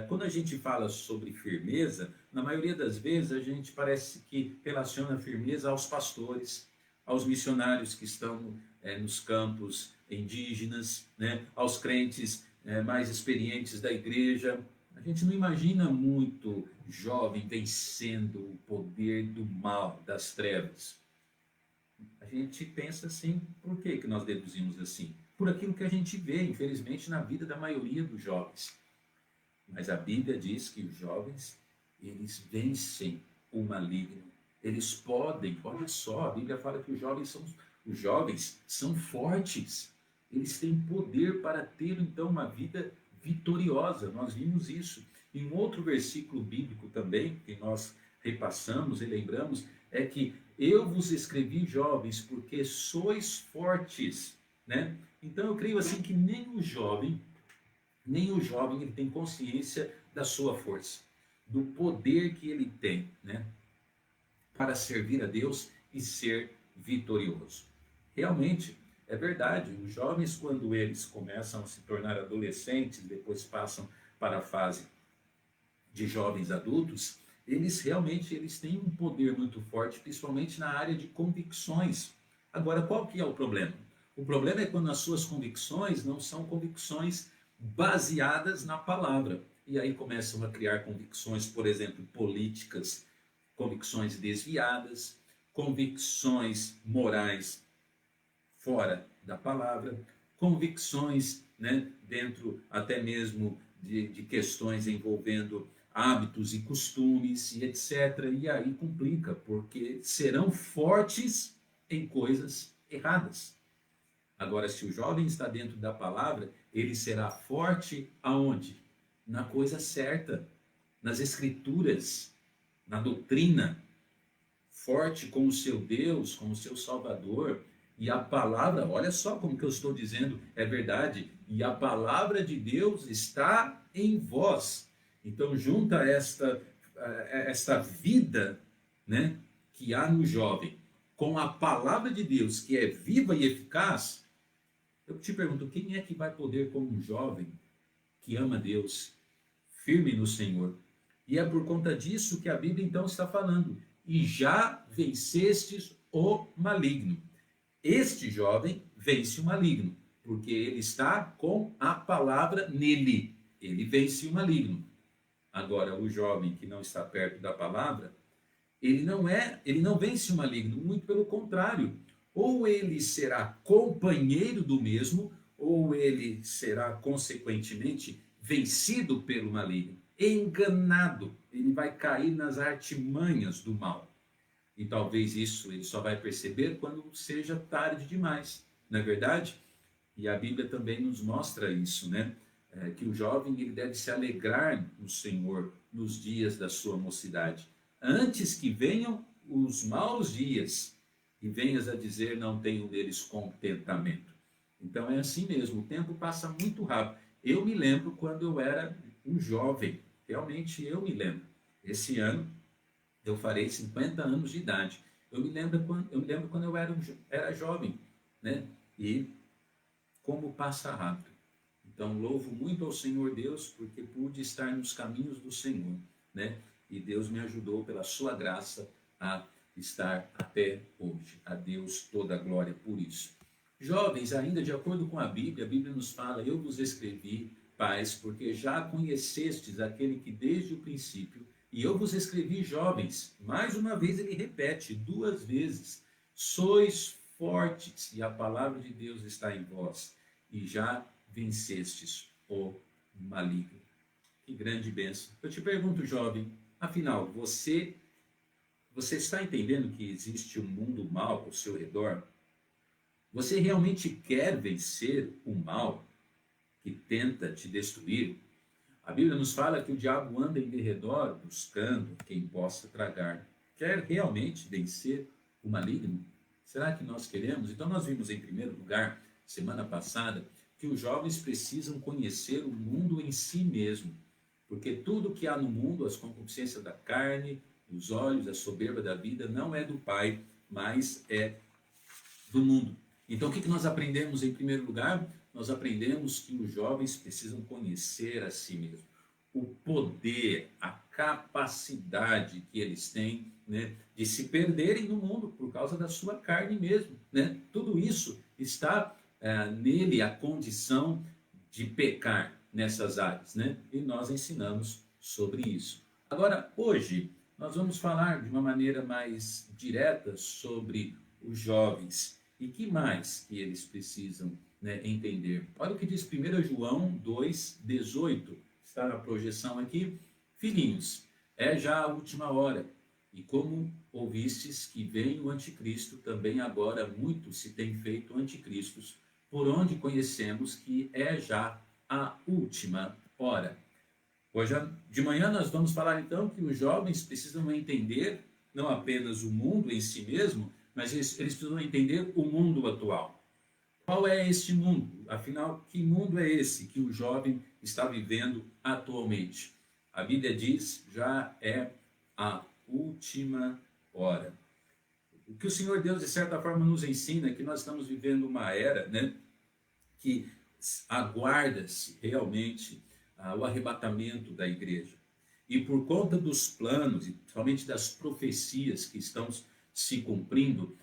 quando a gente fala sobre firmeza, na maioria das vezes a gente parece que relaciona a firmeza aos pastores, aos missionários que estão nos campos indígenas, né? Aos crentes mais experientes da igreja. A gente não imagina muito jovem vencendo o poder do mal, das trevas. A gente pensa assim, por que nós deduzimos assim? Por aquilo que a gente vê, infelizmente, na vida da maioria dos jovens. Mas a Bíblia diz que os jovens, eles vencem o maligno. Eles podem, olha só, a Bíblia fala que os jovens são fortes. Eles têm poder para ter, então, uma vida vitoriosa. Nós vimos isso. Em um outro versículo bíblico também, que nós repassamos e lembramos, é que eu vos escrevi, jovens, porque sois fortes, né? Então eu creio assim que nem o jovem ele tem consciência da sua força, do poder que ele tem, né, para servir a Deus e ser vitorioso. Realmente, é verdade, os jovens, quando eles começam a se tornar adolescentes, depois passam para a fase de jovens adultos, eles têm um poder muito forte, principalmente na área de convicções. Agora, qual que é o problema? O problema é quando as suas convicções não são convicções baseadas na palavra. E aí começam a criar convicções, por exemplo, políticas, convicções desviadas, convicções morais fora da palavra, convicções, né, dentro até mesmo de questões envolvendo hábitos e costumes e etc. E aí complica, porque serão fortes em coisas erradas. Agora, se o jovem está dentro da palavra, ele será forte aonde? Na coisa certa, nas escrituras, na doutrina, forte com o seu Deus, com o seu Salvador. E a palavra, olha só como que eu estou dizendo, é verdade, e a palavra de Deus está em vós. Então, junta esta vida, né, que há no jovem, com a palavra de Deus, que é viva e eficaz. Eu te pergunto, quem é que vai poder como um jovem que ama Deus, firme no Senhor? E é por conta disso que a Bíblia então está falando. E já vencestes o maligno. Este jovem vence o maligno, porque ele está com a palavra nele. Ele vence o maligno. Agora, o jovem que não está perto da palavra, ele não vence o maligno, muito pelo contrário. Ou ele será companheiro do mesmo, ou ele será, consequentemente, vencido pelo maligno, enganado. Ele vai cair nas artimanhas do mal. E talvez isso ele só vai perceber quando seja tarde demais, não é verdade? E a Bíblia também nos mostra isso, né? Que o jovem ele deve se alegrar no Senhor nos dias da sua mocidade, antes que venham os maus dias e venhas a dizer não tenho neles contentamento. Então é assim mesmo, o tempo passa muito rápido. Eu me lembro quando eu era um jovem, realmente eu me lembro. Esse ano eu farei 50 anos de idade. Eu me lembro quando eu era jovem, né? E como passa rápido. Então, louvo muito ao Senhor Deus, porque pude estar nos caminhos do Senhor, né? E Deus me ajudou pela sua graça a estar até hoje. A Deus toda a glória por isso. Jovens, ainda de acordo com a Bíblia nos fala: eu vos escrevi, pais, porque já conhecestes aquele que desde o princípio, e eu vos escrevi, jovens. Mais uma vez ele repete, 2 vezes: sois fortes, e a palavra de Deus está em vós, e já vencestes o maligno. Que grande bênção. Eu te pergunto, jovem, afinal, você está entendendo que existe um mundo mau ao seu redor? Você realmente quer vencer o mal que tenta te destruir? A Bíblia nos fala que o diabo anda em derredor buscando quem possa tragar. Quer realmente vencer o maligno? Será que nós queremos? Então nós vimos em primeiro lugar, semana passada, que os jovens precisam conhecer o mundo em si mesmo. Porque tudo que há no mundo, as concupiscências da carne, dos olhos, a soberba da vida, não é do Pai, mas é do mundo. Então o que nós aprendemos em primeiro lugar? Nós aprendemos que os jovens precisam conhecer a si mesmos. O poder, a capacidade que eles têm, né, de se perderem no mundo por causa da sua carne mesmo. Né? Tudo isso está nele, a condição de pecar nessas áreas. Né? E nós ensinamos sobre isso. Agora, hoje, nós vamos falar de uma maneira mais direta sobre os jovens. E que mais que eles precisam, né, entender? Olha o que diz 1 João 2,18. Está na projeção aqui. Filhinhos, é já a última hora. E como ouvistes que vem o anticristo, também agora muitos se têm feito anticristos, por onde conhecemos que é já a última hora. Hoje de manhã nós vamos falar então que os jovens precisam entender não apenas o mundo em si mesmo, mas eles precisam entender o mundo atual. Qual é este mundo? Afinal, que mundo é esse que o jovem está vivendo atualmente? A Bíblia diz, já é a última hora. O que o Senhor Deus, de certa forma, nos ensina é que nós estamos vivendo uma era, né, que aguarda-se realmente o arrebatamento da igreja. E por conta dos planos, e principalmente das profecias que estão se cumprindo,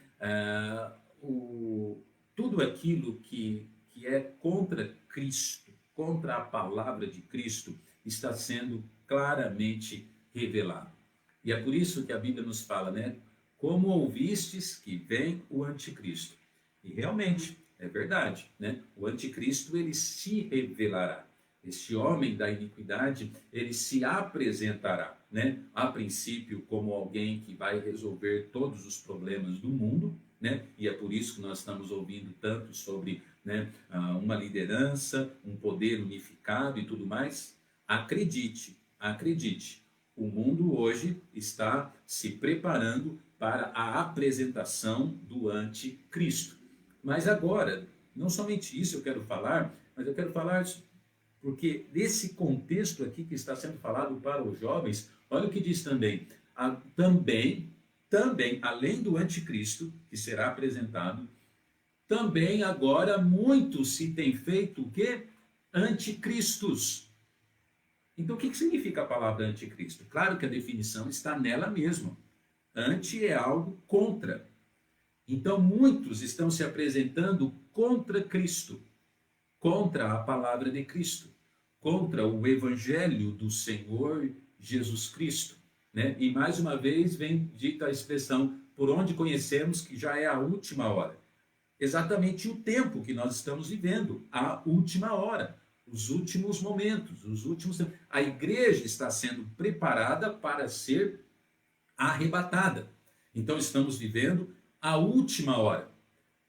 tudo aquilo que é contra Cristo, contra a palavra de Cristo, está sendo claramente revelado. E é por isso que a Bíblia nos fala, né? Como ouvistes que vem o anticristo. E realmente, é verdade, né? O anticristo, ele se revelará. Este homem da iniquidade, ele se apresentará, né? A princípio como alguém que vai resolver todos os problemas do mundo, né? E é por isso que nós estamos ouvindo tanto sobre, né, uma liderança, um poder unificado e tudo mais. Acredite, o mundo hoje está se preparando para a apresentação do anticristo. Mas agora, não somente isso eu quero falar, mas eu quero falar porque nesse contexto aqui que está sendo falado para os jovens, olha o que diz também. Também, além do anticristo, que será apresentado, também agora muitos se têm feito o quê? Anticristos. Então, o que significa a palavra anticristo? Claro que a definição está nela mesma. Anti é algo contra. Então, muitos estão se apresentando contra Cristo, contra a palavra de Cristo, contra o evangelho do Senhor Jesus Cristo. Né? E mais uma vez vem dita a expressão, por onde conhecemos que já é a última hora. Exatamente o tempo que nós estamos vivendo, a última hora, os últimos momentos, a igreja está sendo preparada para ser arrebatada. Então estamos vivendo a última hora.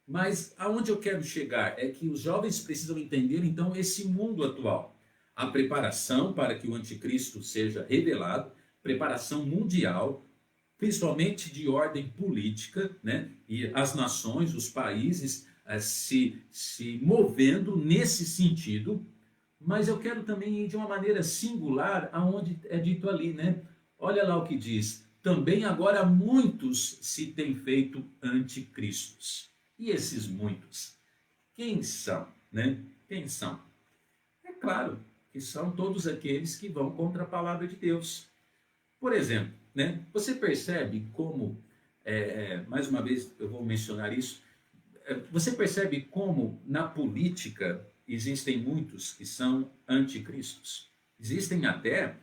Mas aonde eu quero chegar é que os jovens precisam entender então esse mundo atual. A preparação para que o anticristo seja revelado, preparação mundial, principalmente de ordem política, né? E as nações, os países se movendo nesse sentido. Mas eu quero também ir de uma maneira singular aonde é dito ali, né? Olha lá o que diz, também agora muitos se têm feito anticristos. E esses muitos, quem são, né? Quem são? É claro que são todos aqueles que vão contra a palavra de Deus. Por exemplo, né? Você percebe como, mais uma vez eu vou mencionar isso, você percebe como na política existem muitos que são anticristos. Existem até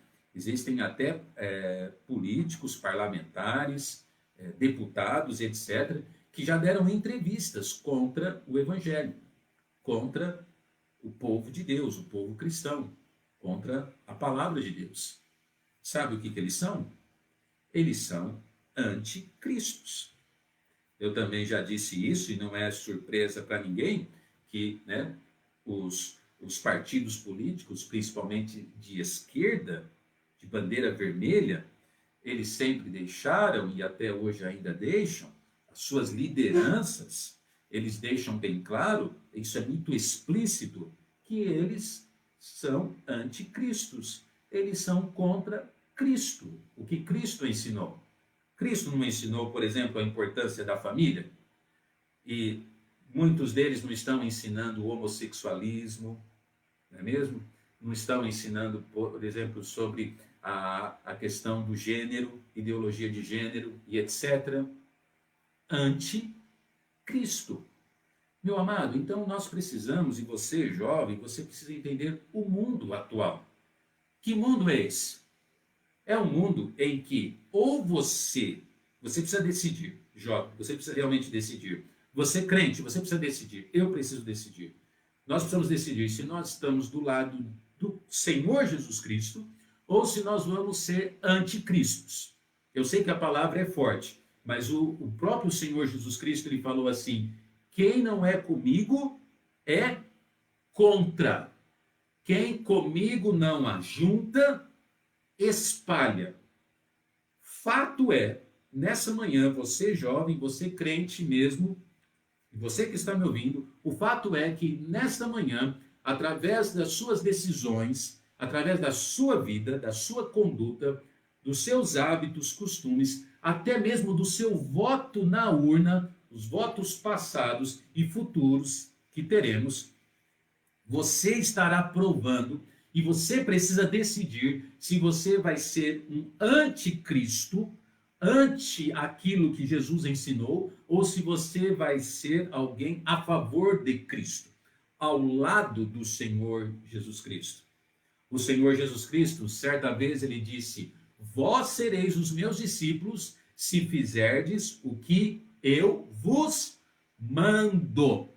políticos, parlamentares, deputados, etc., que já deram entrevistas contra o evangelho, contra o povo de Deus, o povo cristão, contra a palavra de Deus. Sabe o que eles são? Eles são anticristos. Eu também já disse isso, e não é surpresa para ninguém, que, né, os partidos políticos, principalmente de esquerda, de bandeira vermelha, eles sempre deixaram, e até hoje ainda deixam, as suas lideranças, eles deixam bem claro, isso é muito explícito, que eles são anticristos. Eles são contra Cristo, o que Cristo ensinou. Cristo não ensinou, por exemplo, a importância da família? E muitos deles não estão ensinando o homossexualismo, não é mesmo? Não estão ensinando, por exemplo, sobre a questão do gênero, ideologia de gênero e etc. Anticristo. Meu amado, então nós precisamos, e você, jovem, você precisa entender o mundo atual. Que mundo é esse? É um mundo em que ou você precisa decidir, jovem, você precisa realmente decidir. Você crente, você precisa decidir. Eu preciso decidir. Nós precisamos decidir se nós estamos do lado do Senhor Jesus Cristo ou se nós vamos ser anticristos. Eu sei que a palavra é forte, mas o próprio Senhor Jesus Cristo, ele falou assim: quem não é comigo é contra. Quem comigo não ajunta, espalha. Fato é, nessa manhã, você jovem, você crente mesmo, você que está me ouvindo, o fato é que nesta manhã, através das suas decisões, através da sua vida, da sua conduta, dos seus hábitos, costumes, até mesmo do seu voto na urna, os votos passados e futuros que teremos, você estará provando e você precisa decidir se você vai ser um anticristo, ante aquilo que Jesus ensinou, ou se você vai ser alguém a favor de Cristo, ao lado do Senhor Jesus Cristo. O Senhor Jesus Cristo, certa vez, ele disse: vós sereis os meus discípulos se fizerdes o que eu vos mando.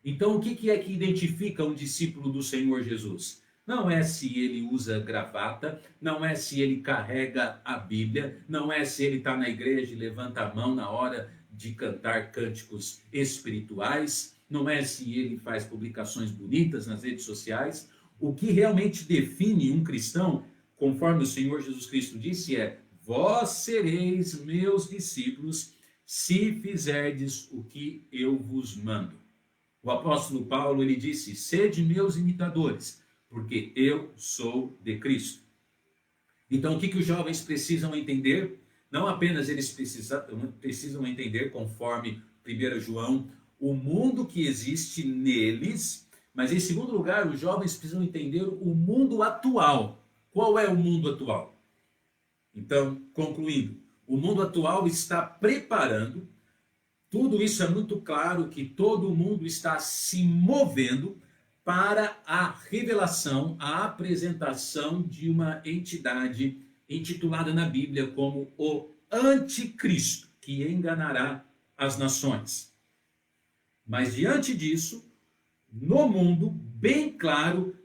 Então, o que é que identifica um discípulo do Senhor Jesus? Não é se ele usa gravata, não é se ele carrega a Bíblia, não é se ele está na igreja e levanta a mão na hora de cantar cânticos espirituais, não é se ele faz publicações bonitas nas redes sociais. O que realmente define um cristão, conforme o Senhor Jesus Cristo disse, é: vós sereis meus discípulos se fizerdes o que eu vos mando. O apóstolo Paulo, ele disse: sede meus imitadores, porque eu sou de Cristo. Então, o que os jovens precisam entender? Não apenas eles precisam entender, conforme 1 João, o mundo que existe neles, mas em segundo lugar, os jovens precisam entender o mundo atual. Qual é o mundo atual? Então, concluindo, o mundo atual está preparando, tudo isso é muito claro, que todo mundo está se movendo para a revelação, a apresentação de uma entidade intitulada na Bíblia como o Anticristo, que enganará as nações. Mas diante disso, no mundo, bem claro,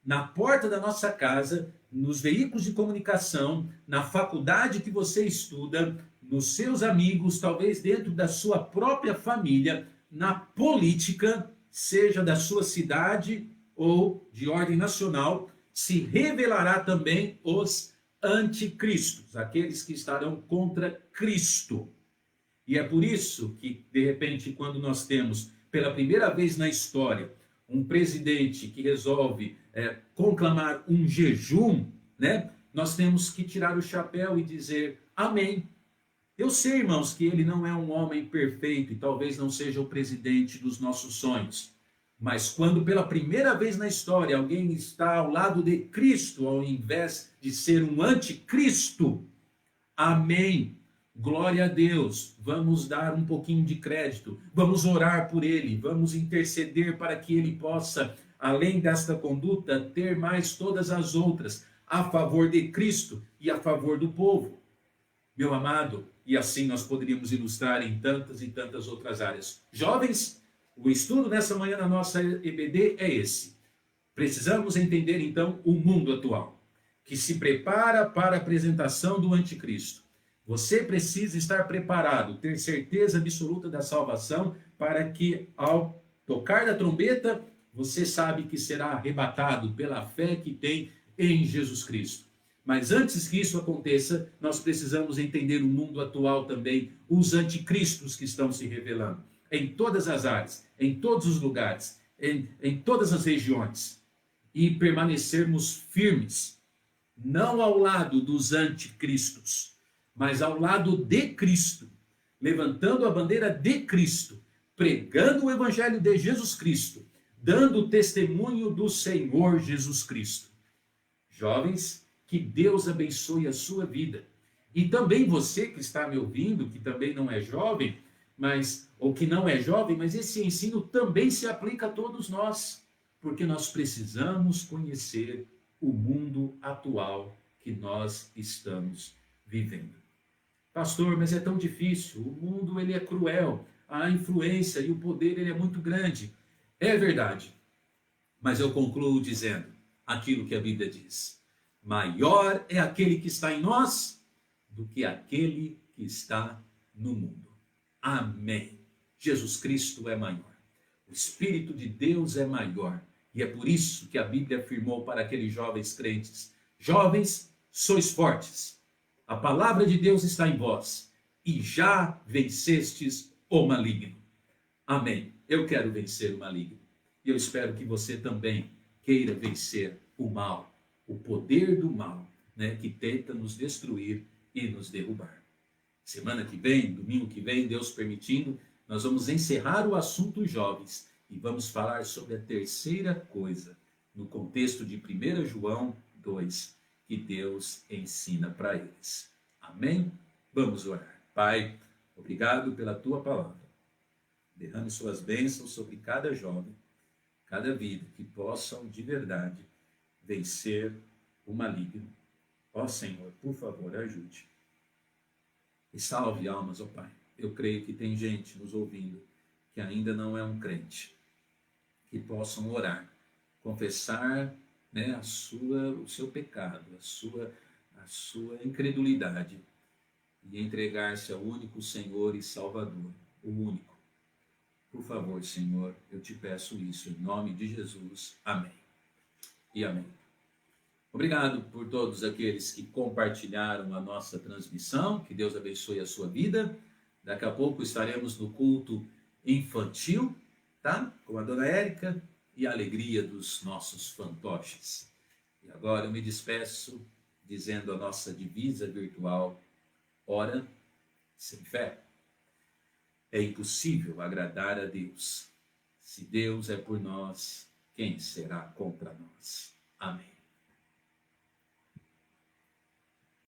na porta da nossa casa, nos veículos de comunicação, na faculdade que você estuda, nos seus amigos, talvez dentro da sua própria família, na política, seja da sua cidade ou de ordem nacional, se revelará também os anticristos, aqueles que estarão contra Cristo. E é por isso que, de repente, quando nós temos, pela primeira vez na história, um presidente que resolve conclamar um jejum, né? Nós temos que tirar o chapéu e dizer amém. Eu sei, irmãos, que ele não é um homem perfeito e talvez não seja o presidente dos nossos sonhos. Mas quando pela primeira vez na história alguém está ao lado de Cristo, ao invés de ser um anticristo, amém. Glória a Deus. Vamos dar um pouquinho de crédito. Vamos orar por ele. Vamos interceder para que ele possa, além desta conduta, ter mais todas as outras a favor de Cristo e a favor do povo. Meu amado, e assim nós poderíamos ilustrar em tantas e tantas outras áreas. Jovens, o estudo nessa manhã na nossa EBD é esse. Precisamos entender então o mundo atual, que se prepara para a apresentação do anticristo. Você precisa estar preparado, ter certeza absoluta da salvação, para que ao tocar da trombeta, você sabe que será arrebatado pela fé que tem em Jesus Cristo. Mas antes que isso aconteça, nós precisamos entender o mundo atual também, os anticristos que estão se revelando, em todas as áreas, em todos os lugares, em todas as regiões, e permanecermos firmes, não ao lado dos anticristos, mas ao lado de Cristo, levantando a bandeira de Cristo, pregando o evangelho de Jesus Cristo, dando testemunho do Senhor Jesus Cristo. Jovens, que Deus abençoe a sua vida. E também você que está me ouvindo, que também não é jovem, ou que não é jovem, mas esse ensino também se aplica a todos nós, porque nós precisamos conhecer o mundo atual que nós estamos vivendo. Pastor, mas é tão difícil, o mundo ele é cruel, a influência e o poder ele é muito grande. É verdade, mas eu concluo dizendo aquilo que a Bíblia diz. Maior é aquele que está em nós do que aquele que está no mundo. Amém. Jesus Cristo é maior. O Espírito de Deus é maior. E é por isso que a Bíblia afirmou para aqueles jovens crentes: jovens, sois fortes. A palavra de Deus está em vós. E já vencestes o maligno. Amém. Eu quero vencer o maligno. E eu espero que você também queira vencer o mal. O poder do mal, que tenta nos destruir e nos derrubar. Semana que vem, domingo que vem, Deus permitindo, nós vamos encerrar o assunto jovens e vamos falar sobre a terceira coisa, no contexto de 1 João 2, que Deus ensina para eles. Amém? Vamos orar. Pai, obrigado pela tua palavra. Derrame suas bênçãos sobre cada jovem, cada vida, que possam de verdade vencer o maligno. Ó Senhor, por favor, ajude. E salve almas, ó Pai. Eu creio que tem gente nos ouvindo que ainda não é um crente. Que possam orar, confessar o seu pecado, a sua incredulidade e entregar-se ao único Senhor e Salvador, o único. Por favor, Senhor, eu te peço isso em nome de Jesus. Amém. E amém. Obrigado por todos aqueles que compartilharam a nossa transmissão. Que Deus abençoe a sua vida. Daqui a pouco estaremos no culto infantil, tá? Com a dona Érica e a alegria dos nossos fantoches. E agora eu me despeço dizendo a nossa divisa virtual: ora sem fé. É impossível agradar a Deus. Se Deus é por nós, quem será contra nós? Amém.